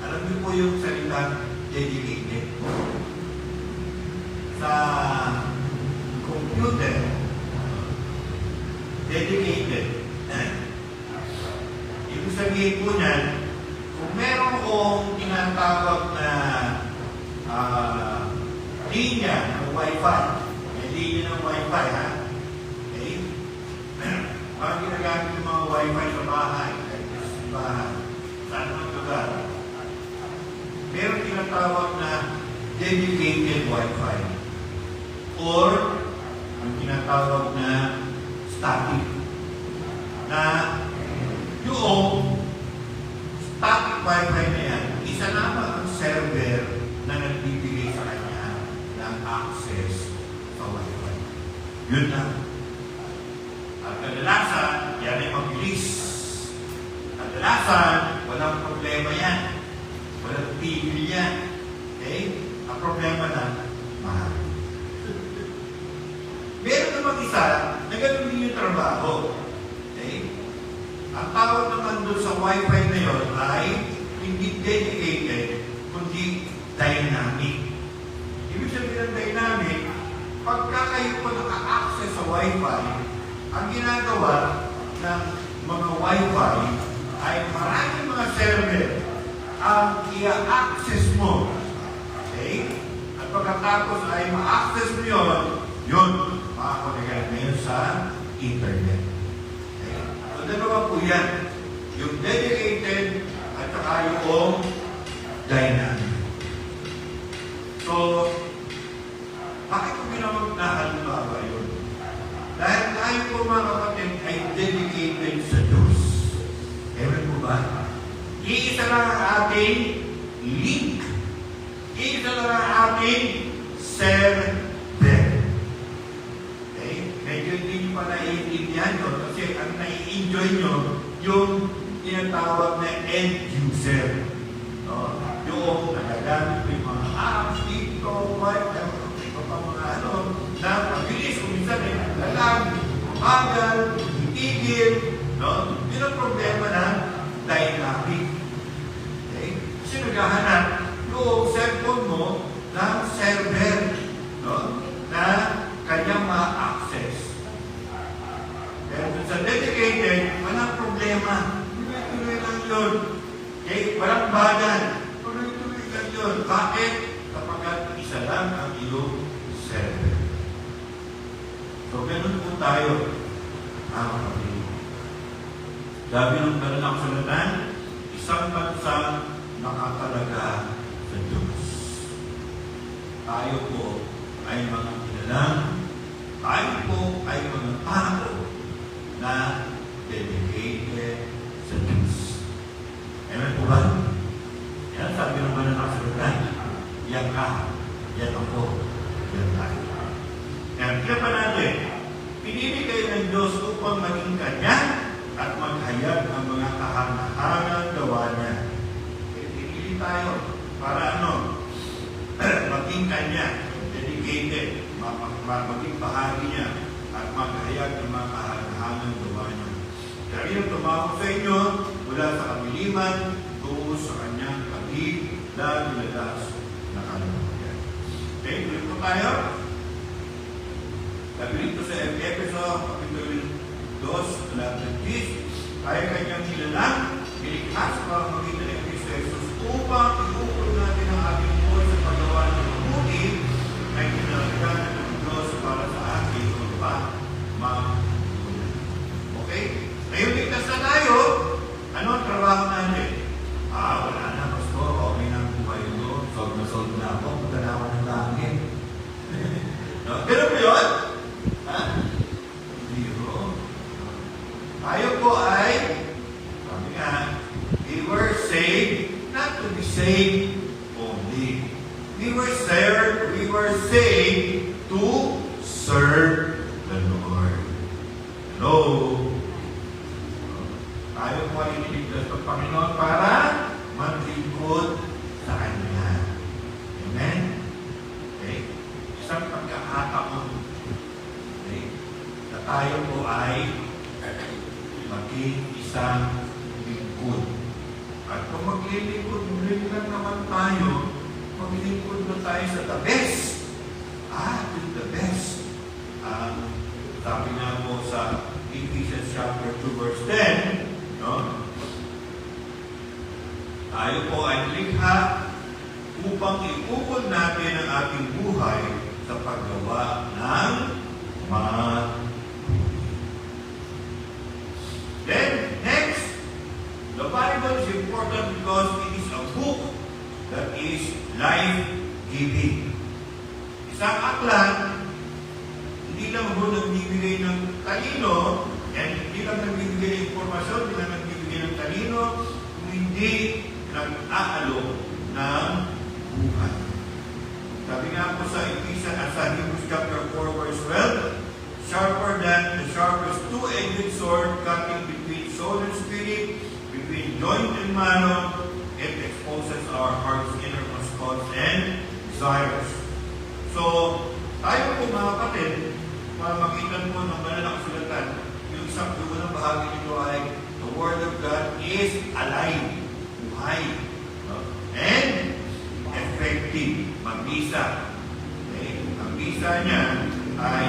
alam niyo po yung salita dedicated. Sa computer, dedicated. Ibig sabihin po niyan, kung meron kong tinatawag na linya ng Wi-Fi, may linya ng Wi-Fi, ha? Okay? Parang ginagamit yung mga Wi-Fi sa bahay, sa bahay, saan naman lugar. Meron tinatawag na dedicated Wi-Fi or ang tinatawag na static. Na yung static Wi-Fi na yan, isa lamang ang server na nagbibigay sa kanya ng access sa Wi-Fi. Yun lang. At kadalasan, yan ay mabilis. Kadalasan, walang problema yan. Walang tigil yan. Okay? Ang problema lang, mahal. Meron namang isa na ganun din yung trabaho. Okay? Ang tawag naman doon sa Wi-Fi na yun ay hindi dedicated, kundi dynamic. Ibig sabihin ng dynamic, pagka kayo po naka-access sa Wi-Fi, ang ginagawa ng mga Wi-Fi ay maraming mga server ang i-access mo. Okay? At pagkatapos ay ma-access mo yun, makakonect ngayon sa internet. Okay? So, dalawa po yan. Yung dedicated at saka yung dynamic. So, bakit ko ginawag na halimbawa yun? Dahil tayo po mga kapatid ay dedicated sa Diyos. Ewan po ba? Iisa lang ang ating link. Iisa lang ang ating server. Okay? Medyo hindi nyo pa naiintindihan yun kasi ang nai-enjoy nyo yung tinatawag na end user. No? Yung nagagamit yung mga apps, TikTok, ito pa mga na mabilis, kung minsan lalag, magal, itigil, no? Yun ang problema ng dynamic. Okay? problema. Tuloy-tuloy lang yun. Okay? Walang bagan. Tuloy-tuloy lang yun. Bakit? Kapag isa lang ang iyong server. So, ganun po tayo. Kapatid. Sabi ng banal na kasulatan, isang bansa nakatalaga sa Diyos. Tayo po ay mga kinalang, tayo po ay mga tao na dedicated sa Diyos. Amen po ba? Yan sabi ng banal na kasulatan. Yan ka, yan ako, yan tayo. Yan, kaya pa natin, pinili kayo ng Diyos upang maging Kanya at maghayag ang mga kahangahangang gawa niya. Pinili tayo para maging Kanya, dedicated, maging bahagi niya at maghayag ang mga kahangahangang gawa niya. Kaya rin tumawag sa inyo mula sa kamiliman tungo sa Kanyang kabilang-ladas na kaluluyan. Okay, tuloy po tayo. Sabi rito sa Efeso, Kapitulo 2, talatang 10, tayo kanyang nilalang, nilikha sa pamamagitan ng Kristo Jesus upang iukol natin ang ating buhay sa paggawa ng mabuti ay kinalagyan ng Diyos para sa ating magpamulan. Okay? Ngayon, ligtas na tayo. Ano ang trabaho natin? Wala na, Pastor. Okay na ang buhay ko. Solve na ako. Punta na ako ng langit. Pero ba yun? Tayo po ay, sabi nga, we were saved not to be saved only. We were saved to serve the Lord. Hello? Tayo po ay iniligtas ng Panginoon para maglingkod sa Kanya. Amen? Okay? Isang pagkakataon. Okay? Na tayo po ay maging isang lingkod. At kung maglilingkod, lang naman tayo, maglilingkod na tayo sa the best. The best. Sabi nga po sa Ephesians chapter 2 verse 10, no? Tayo po ay likha upang iukol natin ang ating buhay sa paggawa ng Then, next, the Bible is important because it is a book that is life-giving. Isang aklat, hindi lang ho nagbibigay ng talino, and hindi lang nagbibigay ng informasyon, hindi lang nagbibigay ng talino, kung hindi nag-aalok ng buhay. Sabi nga po sa Hebrews chapter 4 verse 12, sharper than the sharpest two-edged sword, cutting between soul and spirit, between joint and marrow, it exposes our heart's innermost thoughts and desires. So, tayo po mga kapatid, para makita po ng banal na kasulatan, yung isang unang bahagi nito ay the Word of God is alive, buhay, and effective, magbisa. Okay? Ang bisa niya ay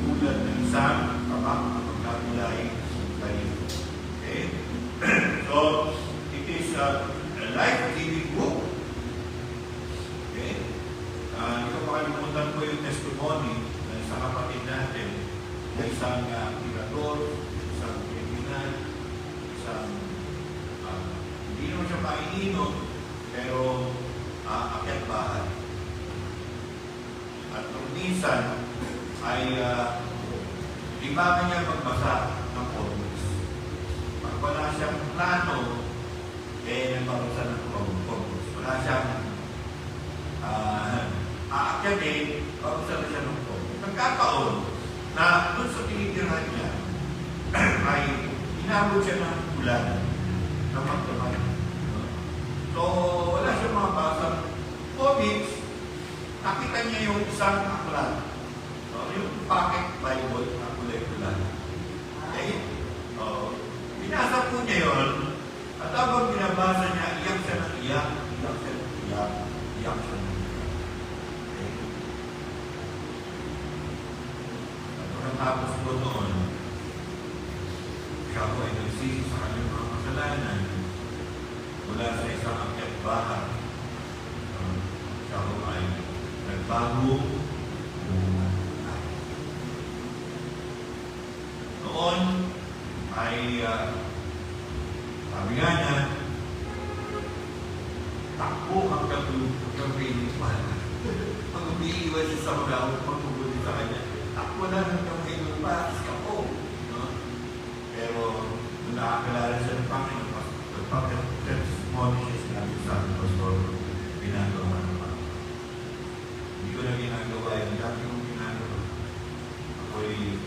tulad ng isang kabak na pagkakilay kayo. Okay? So, it is a life-giving book. Okay? Hindi ko makalimutan po yung testimony ng isang kapatid natin na isang tirador, isang kriminal, isang hindi naman siya mainino, pero akyat bahay. At nung minsan ay libangan niya magbasa ng comics. Pag wala siyang plano, nagbabasa ng comics. Wala siyang aakyatin, babasa na siya ng comics. Nagkataon na doon sa tinitirahan niya ay inabot siya ng ulan na magdamag. So, wala siyang mga basang comics. Nakita niya yung isang aklat. Yung pocket Bible na kulay-kulay. Okay? Binasa po niya yun. At habang binabasa niya, iyak siya ng iyak. Iyak siya ng iyak. Iyak siya ng iyak. Okay? At pagkatapos po noon, siya po ay nagsimulan nagsisi sa kanyang mga kasalanan mula sa isang akyat bahay. Siya ko ay nagbagong buhay. Noon ay sabi nga niya, takbo ang kapilipan. Pag umiiwan siya sa mga magpubuti sa kanya, takbo na ng kapilipan, ako. No? Pero, nung nakakalala siya ng Panginoon, pag-testimony siya sinabi sa akin, Pastor, ginagawa naman. Hindi ko na ginagawa yun, dati kong ginagawa. Ako'y,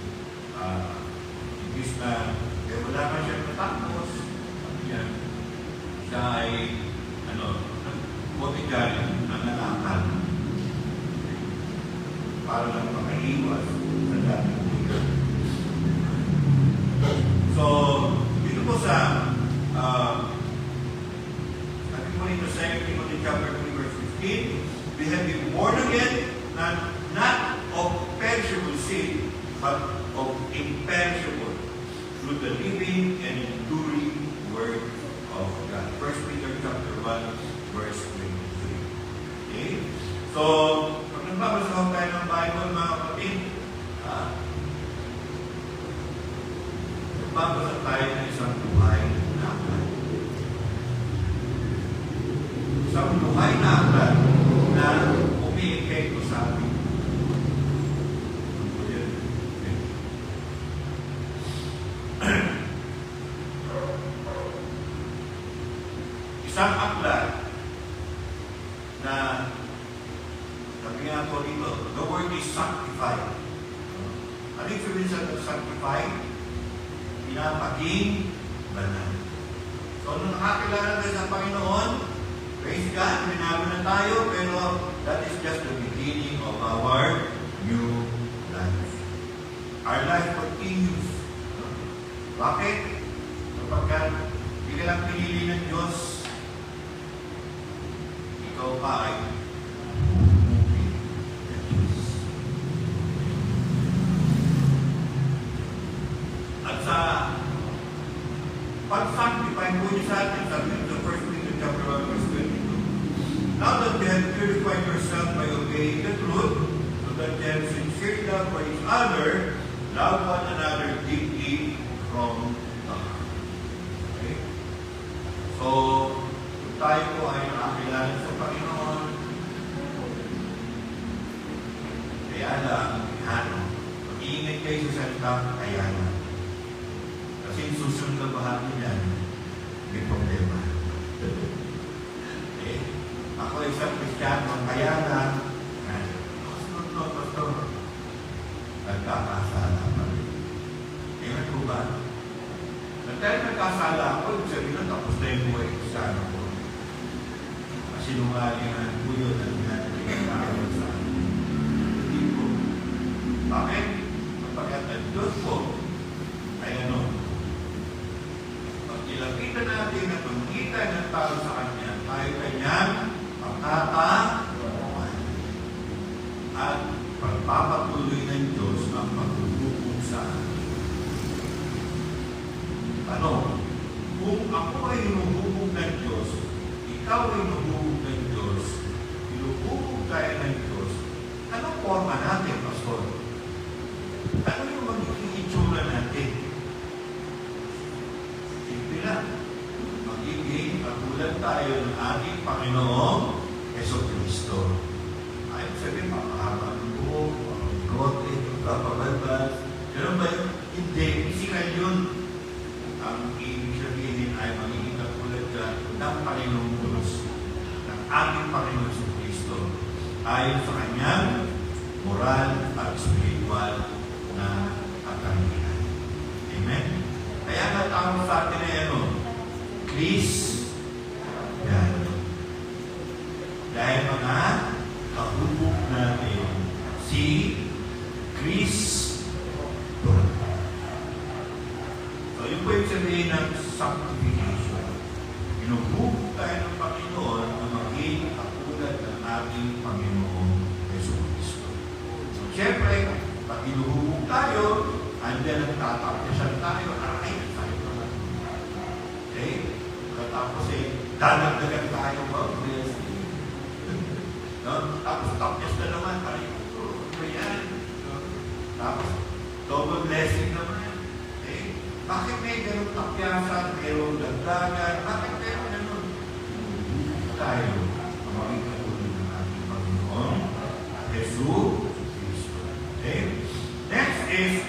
ibis na, kaya wala ka siya natapos. Siya ay, motigarin ang nalakad para lang makaiwas sa dating tingin. So, dito po sa sabi mo rin sa 2 Timothy chapter 3 verse 15, we have been born again, not of perishable seed, but of imperishable, through the living and enduring word of God. 1 Peter chapter 1 verse 23. Okay? So, pag nagbabasa tayo ng Bible, mga kapatid, nagbabasa tayo ng isang buhay na aklat. Isang buhay na aklat na umiikekto sa atin. Isang aklat na sabi nga po dito, the word is sanctified. Ano yung sabihin sa sanctified? Pinapaging banal. So, nung nakakilala tayo sa Panginoon, praise God, binago na tayo, pero that is just the beginning of our new life. Our life continues. Bakit? Kapag hindi ka lang pinili ng Diyos, ikaw pa ay at sa pag-sanctify po niyo sa atin, sabi nito sa 1 Peter chapter 1 verse 22. Now that you have purified yourself by obeying the truth, so that you have sincere love for each other, love one another deeply from the heart. Okay? So, kung tayo po ay nakakilala sa Panginoon, kaya lang, mag-iingat kayo sa salitang kaya lang. Kasi susunod na bahagi niyan, may problema. Okay? Ako isang Kristiyano, kaya lang, sunod, Pastor, nagkakasala pa rin. Tingnan ko ba? Dahil nagkasala ako, ibig sabihin na tapos na yung buhay Kristiyano ko. Sinungalingan po yun ang ginagawa sa akin. Hindi po. Bakit? Kapag ang Diyos po ay pag ilapitan natin at pagkita ng tao sa Kanya, tayo kanyang pagkakaroon. At pagpapatuloy ng Diyos ang paghuhukom sa atin. Kung ako ay hinuhukom ng Diyos, ikaw ay hinuhukom ng Diyos, hinuhukom tayo ng Diyos, anong forma natin, Pastor? Ano yung magiging itsura natin? Simple lang. Magiging katulad tayo ng ating Panginoong Jesucristo. Ay, sabihin, makahaba ng buhok, kote, papabalbas. Pero ba yun? Hindi. Physical yun. Ang ibig sabihin ay magiging katulad ka ng Panginoong Diyos, ng ating Panginoong Jesucristo, ayon sa Kanyang moral at spiritual na katangian. Amen? Kaya natawag sa atin ay please, yan. Dahil mga kahubog natin si Kristo. So, yun po yung sabihin ng sanctification. Inuhubog tayo ng Panginoon na maging katulad ng ating Panginoong Jesucristo. So, siyempre, pag inuhubog tayo, andyan ang tatapyasan tayo, aray, tayo naman. Tapos dadagdagan tayo ba? No? Tapos tapos na naman tayo. Ayan. No? Tapos double blessing naman. Bakit may ganun tapyasan, mayroong dagdagan? Bakit mayroong ganun? Tayo, maging katulad ng ating Panginoon, Jesus Cristo. Okay? Next is,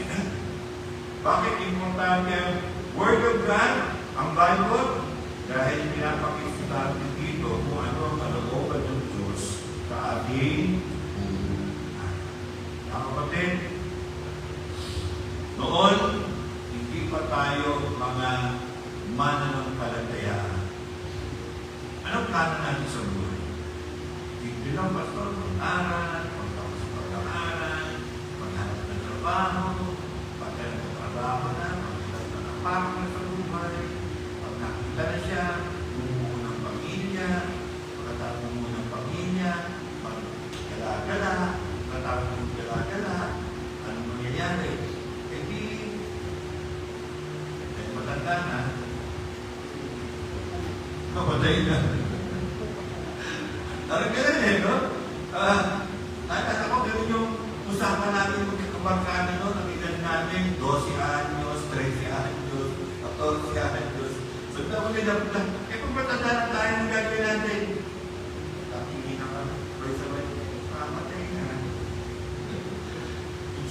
bakit importante ang Word of God, ang Bible? Dahil pinapakita natin dito kung ano ang kalooban ng Diyos sa ating buhay. Mga kapatid, noon, hindi pa tayo mga mananampalataya. Anong plano natin sa buhay? Hindi lang pastor, mag-aral, magtapos sa pag-aaral, maghanap ng trabaho, paghanap ng trabaho na, maghanap ng partner sa buhay, pag nakita na siya, bumuo ng pamilya, pagkatapos bumuo ng pamilya, pag-galagala, pagkatapos ng galagala, anong mangyayari? Matanda na, kapatay na. Parang ganun no? Nakita ko, ganun yung usapan natin magkakabarkada, no? Nakita natin 12 anyos, 13 anyos, 14 anyos. So, tapos nila, kung matanda na tayo, ang gagawin natin? Tapos na ka, praise the Lord, kapatay na.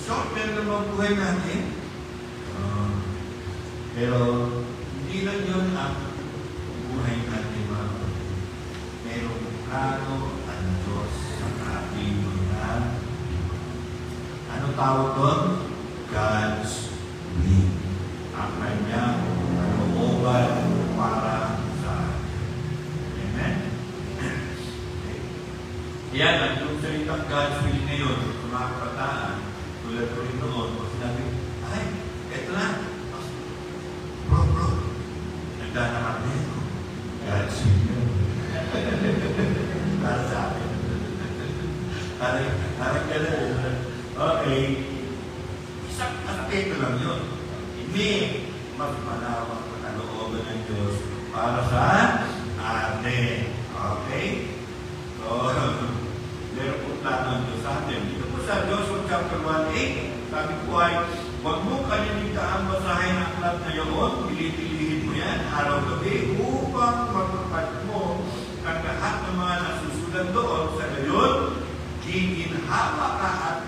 Short lang naman buhay natin. Pero, hindi lang yun ang buhay natin mga kapatid. Merong plano ang Diyos sa ating mga ano tawag doon? God's will. Ang kanyang kalooban para sa atin. Amen? Yan, ang yung salitang God's will ngayon, sa mga kabataan, tulad ko rin noon, kung sinabi, ay, eto na, Bro, nagdana kami. God's will. Para sa akin. Parang gano'n. Okay. Isang aspecto lang yun. Hindi mas malawak na kalooban ng Diyos para sa atin. Okay? So, meron po plano ng Diyos sa atin. Dito po sa Joshua chapter 1:8, sabi po ay, huwag mo kaliligtaan basahin ang aklat na yun, pilipilihin mo yan araw-gabi upang matupad mo ang lahat ng mga nasusulat doon. Sa gayon, giginhawa ka at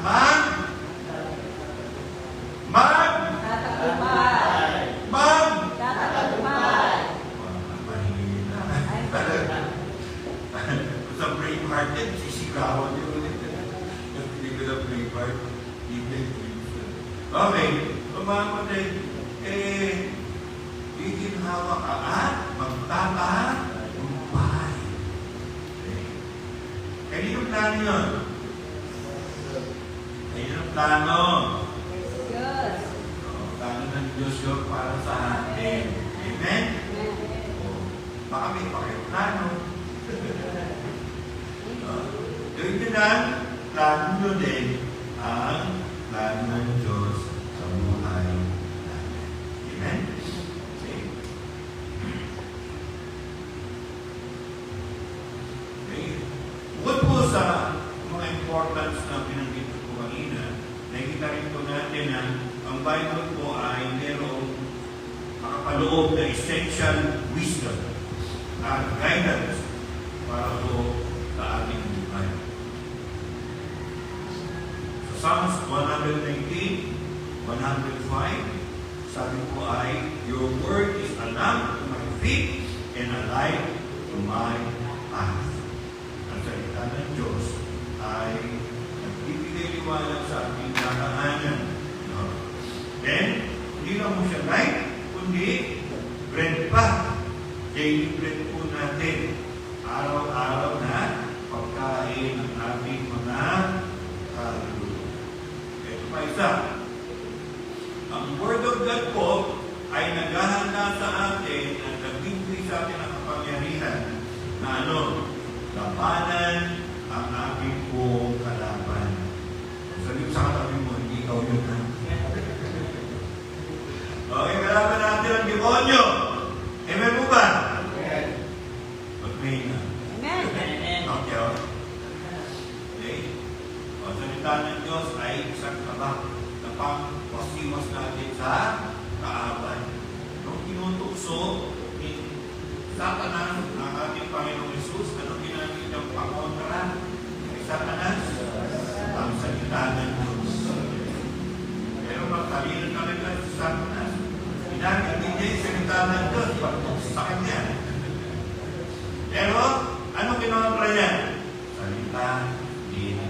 sa brave hearted, sisigawan niyo ulit. Hindi ko na brave heart. Okay, mga kapatid, iginhawa ka at magtatagumpay. Kanino plano yun? Kanino plano? Diyos. Plano ng Diyos yun para sa atin. Amen? Baka may pakiplano. Gawin nyo lang, plano nyo din ang plano ng Diyos sa buhay natin. Amen? Okay. Bukod po sa mga importance na binanggit ko kanina, nakikita rin po natin na ang Bible po ay merong makapaloob na essential wisdom at guidance para po sa ating buhay. Psalms 119, 105, sabi po ay, your word is a lamp to my feet and a light to my path. Ang salita ng Diyos ay nagbibigay liwanag sa ating kakaanan. No? Then, hindi lang mo siya light, kundi bread pa. Daily bread po natin. Araw-araw na pagkain ng ating mga kaluluwa. Ito pa isa. Ang Word of God po ay naghahanda sa atin at nagbibigay sa atin ang kapangyarihan na labanan ang ating buong kalaban. Sabi ko sa katabi mo, hindi ikaw yun ha. Okay, kalaban natin ang demonyo. Amen po ba? Ginamit niya yung salita ng Diyos sa kanya. Pero, ano kinontra niya? Salita din.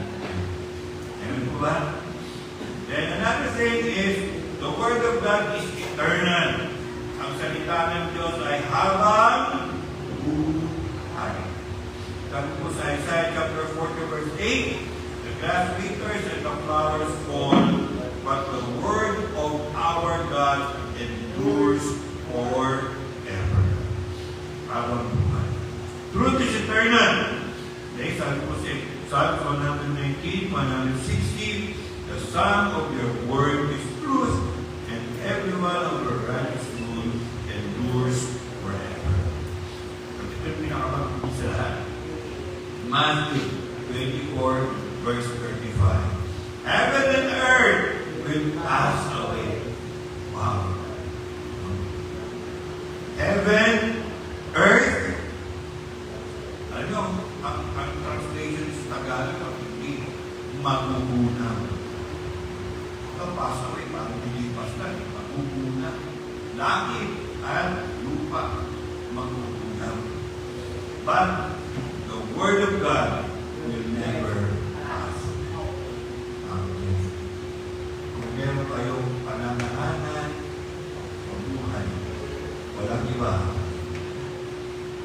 Amen po ba? Then another thing is, the Word of God is eternal. Ang salita ng Diyos ay habang buhay. Sabi po sa Isaiah chapter 40 verse 8, the grass withers and the flowers fall, but the word of our God endures forever. Habang buhay. Truth is eternal. Okay, sabi po sa Psalm 119, 160, the sum of your word is truth, and every one of your righteous rule endures forever. Ito yung pinakamagpapit sa lahat. Matthew 24, verse 35. Heaven and earth will pass away. Wow. Heaven, earth. Ano, ang translation sa Tagalog, ang hindi magugunaw. Ang pass away, parang dilipas na, magugunaw. Langit at lupa, magugunaw. But the Word of God will never pass. Amen. Kung meron kayong pananaanan o buhay, walang iba,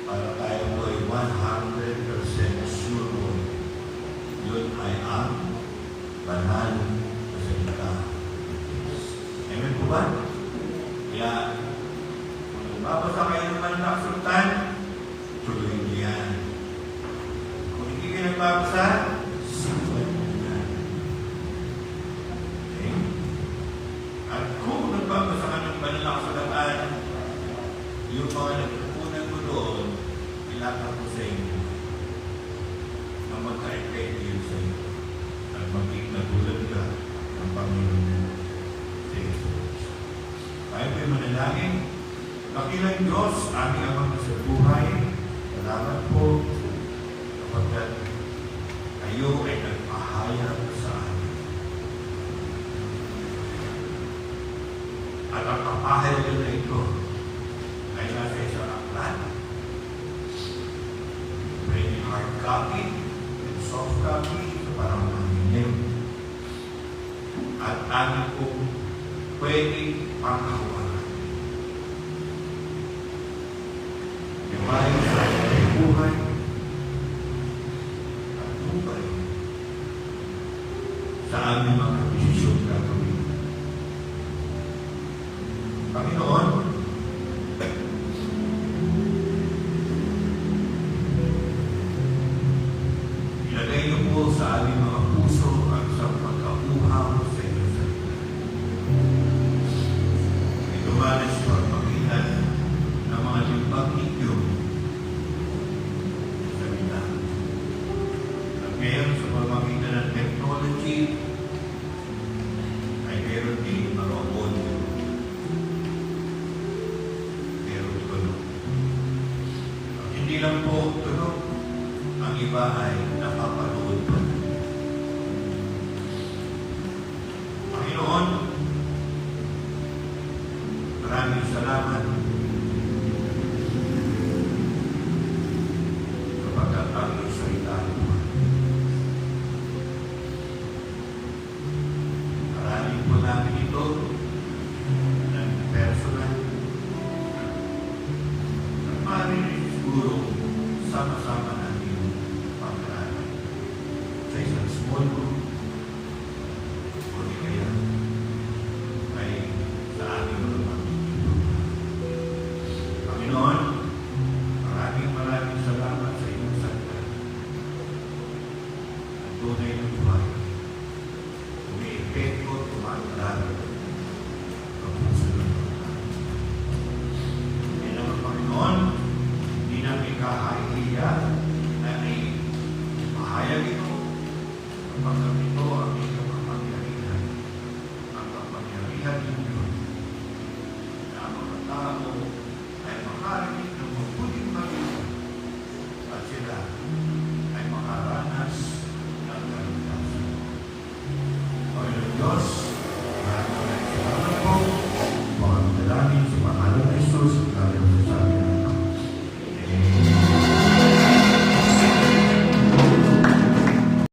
para tayo po ay 100% sure yun ay ang banal na salita. Amen po ba? Kaya, kung nagbabasa kayo naman ng sultan, tuloy niyo yan. Kung hindi kayo nagbabasa, sinuwan niyo yan. Okay? At kung nagbabasa ka ng banal na kasulatan, yung mga nagpupunan mo doon, ilakad ko sa inyo na magka-effect yun sa iyo at maging natulad ka ng Panginoon sa Jesus. Tayo po'y manalangin. Dakilang Diyos, aming Amang sa buhay, salamat po kapagkat kayo ay nagpahayag sa amin. At ang papahayag na ito ay nasa isang aklat. Pwede hard copy and soft copy para maminin. At amin kong pwede panghawakan. Iwain sa ating buhay at buhay sa aming mga desisyon gagawin. Panginoon, ilagay niyo po sa aming mga puso ang isang pagkauhaw sa inyong salita. Ito man ay sa pagpagitan ng mga limbang ninyo sa salita. At ngayon sa pagpagitan ng technology ay meron din mga audio. Meron tulog. At hindi lang po tulog, ang iba ay napapanood pa. Panginoon, maraming salamat kapag ang iyong salita mo. Maraming po namin ito ng personal at maraming siguro sama-sama namin pag-aralan sa isang small group o di kaya ay sa aming mga pamilya. Panginoon, maraming salamat sa iyong salita. Ang tunay ng buhay, umi-epekto, tumatalaga ang puso ng mga. Kaya naman, Panginoon, hindi namin kahihiya na mahayag ito kapag ito ang iyong kapangyarihan. Ang kapangyarihan